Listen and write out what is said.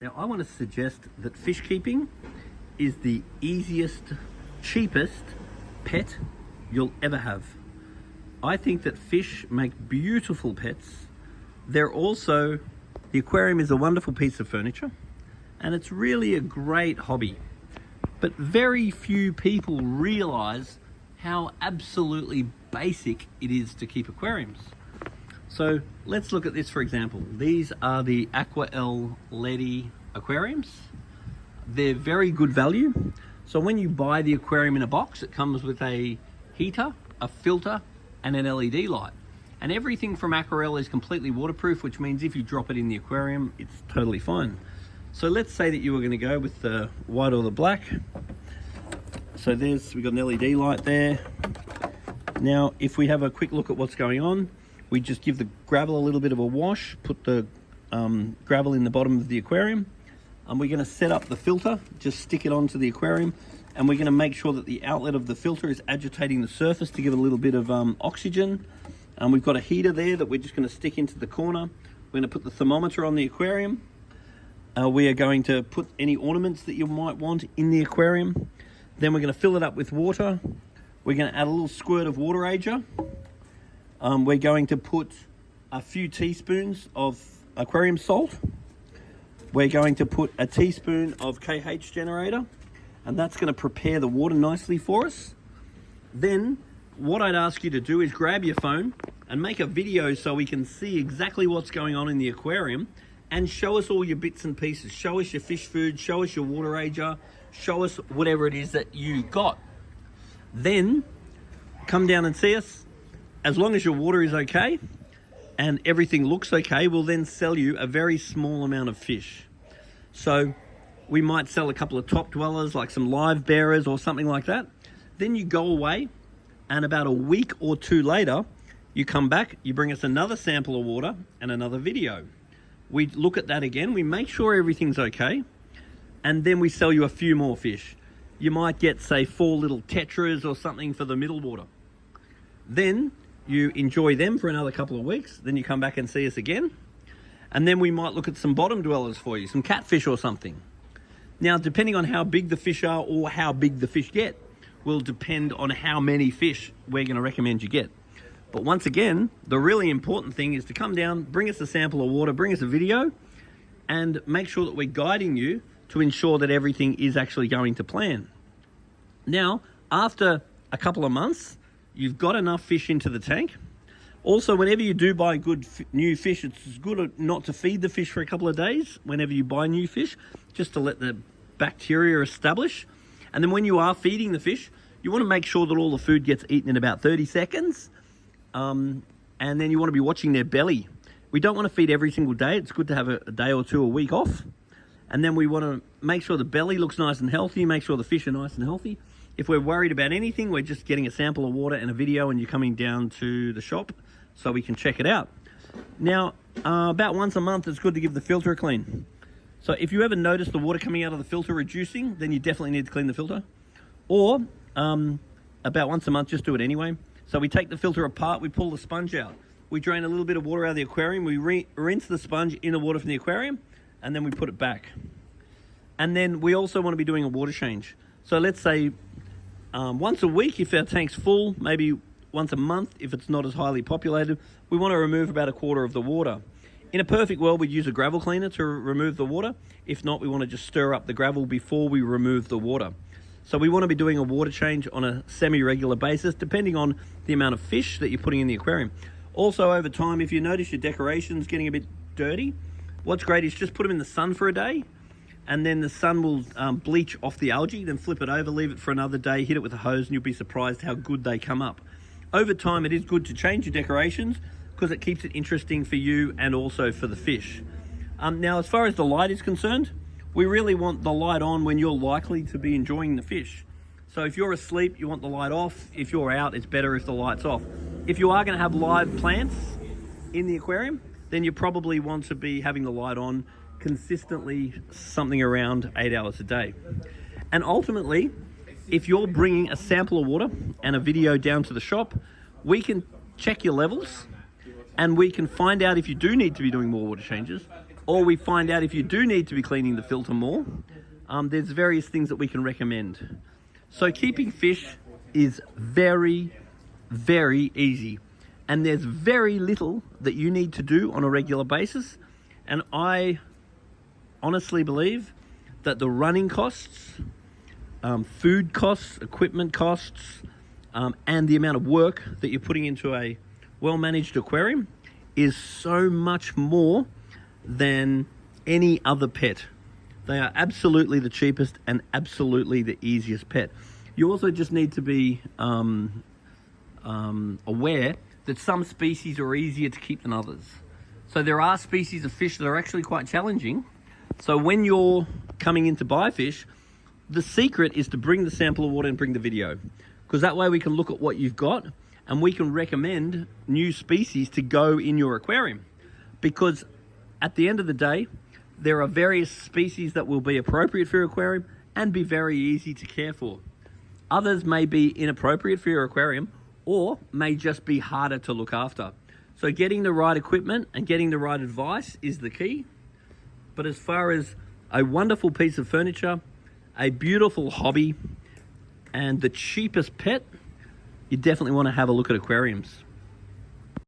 Now, I want to suggest that fish keeping is the easiest, cheapest pet you'll ever have. I think that fish make beautiful pets. The aquarium is a wonderful piece of furniture and it's really a great hobby. But very few people realize how absolutely basic it is to keep aquariums. So let's look at this, for example. These are the Aqua-L Ledi aquariums. They're very good value. So when you buy the aquarium in a box, it comes with a heater, a filter, and an LED light. And everything from Aqua-L is completely waterproof, which means if you drop it in the aquarium, it's totally fine. So let's say that you were going to go with the white or the black. So we've got an LED light there. Now, if we have a quick look at what's going on, we just give the gravel a little bit of a wash, put the gravel in the bottom of the aquarium, and we're going to set up the filter, just stick it onto the aquarium, and we're going to make sure that the outlet of the filter is agitating the surface to give it a little bit of oxygen. We've got a heater there that we're just going to stick into the corner. We're going to put the thermometer on the aquarium. We are going to put any ornaments that you might want in the aquarium. Then we're going to fill it up with water. We're going to add a little squirt of water ager. We're going to put a few teaspoons of aquarium salt. We're going to put a teaspoon of KH generator, and that's going to prepare the water nicely for us. Then what I'd ask you to do is grab your phone and make a video so we can see exactly what's going on in the aquarium, and show us all your bits and pieces. Show us your fish food, show us your water ager, show us whatever it is that you got. Then come down and see us. As long as your water is okay and everything looks okay, we'll then sell you a very small amount of fish. So we might sell a couple of top dwellers, like some live bearers or something like that. Then you go away, and about a week or two later, you come back, you bring us another sample of water and another video. We look at that again, we make sure everything's okay, and then we sell you a few more fish. You might get, say, 4 little tetras or something for the middle water. Then you enjoy them for another couple of weeks, then you come back and see us again, and then we might look at some bottom dwellers for you, some catfish or something. Now, depending on how big the fish are or how big the fish get, will depend on how many fish we're going to recommend you get. But once again, the really important thing is to come down, bring us a sample of water, bring us a video, and make sure that we're guiding you to ensure that everything is actually going to plan. Now, after a couple of months, you've got enough fish into the tank. Also, whenever you do buy good new fish, it's good not to feed the fish for a couple of days whenever you buy new fish, just to let the bacteria establish. And then when you are feeding the fish, you want to make sure that all the food gets eaten in about 30 seconds. And then you want to be watching their belly. We don't want to feed every single day. It's good to have a day or two a week off. And then we want to make sure the belly looks nice and healthy, make sure the fish are nice and healthy. If we're worried about anything, we're just getting a sample of water and a video, and you're coming down to the shop so we can check it out. Now, about once a month, it's good to give the filter a clean. So if you ever notice the water coming out of the filter reducing, then you definitely need to clean the filter. Or about once a month, just do it anyway. So we take the filter apart, we pull the sponge out. We drain a little bit of water out of the aquarium, we rinse the sponge in the water from the aquarium, and then we put it back. And then we also want to be doing a water change. So let's say once a week if our tank's full, maybe once a month if it's not as highly populated, we want to remove about a quarter of the water. In a perfect world, we'd use a gravel cleaner to remove the water. If not, we want to just stir up the gravel before we remove the water. So we want to be doing a water change on a semi-regular basis, depending on the amount of fish that you're putting in the aquarium. Also, over time, if you notice your decorations getting a bit dirty, what's great is just put them in the sun for a day, and then the sun will bleach off the algae, then flip it over, leave it for another day, hit it with a hose, and you'll be surprised how good they come up. Over time, it is good to change your decorations because it keeps it interesting for you and also for the fish. Now, as far as the light is concerned, we really want the light on when you're likely to be enjoying the fish. So if you're asleep, you want the light off. If you're out, it's better if the light's off. If you are going to have live plants in the aquarium, then you probably want to be having the light on consistently, something around 8 hours a day. And ultimately, if you're bringing a sample of water and a video down to the shop, we can check your levels and we can find out if you do need to be doing more water changes, or we find out if you do need to be cleaning the filter more, there's various things that we can recommend. So keeping fish is very, very easy. And there's very little that you need to do on a regular basis. And I honestly believe that the running costs, food costs, equipment costs, and the amount of work that you're putting into a well-managed aquarium is so much more than any other pet. They are absolutely the cheapest and absolutely the easiest pet. You also just need to be aware that some species are easier to keep than others. So there are species of fish that are actually quite challenging. So when you're coming in to buy fish, the secret is to bring the sample of water and bring the video, because that way we can look at what you've got and we can recommend new species to go in your aquarium. Because at the end of the day, there are various species that will be appropriate for your aquarium and be very easy to care for. Others may be inappropriate for your aquarium or may just be harder to look after. So getting the right equipment and getting the right advice is the key. But as far as a wonderful piece of furniture, a beautiful hobby, and the cheapest pet, you definitely want to have a look at aquariums.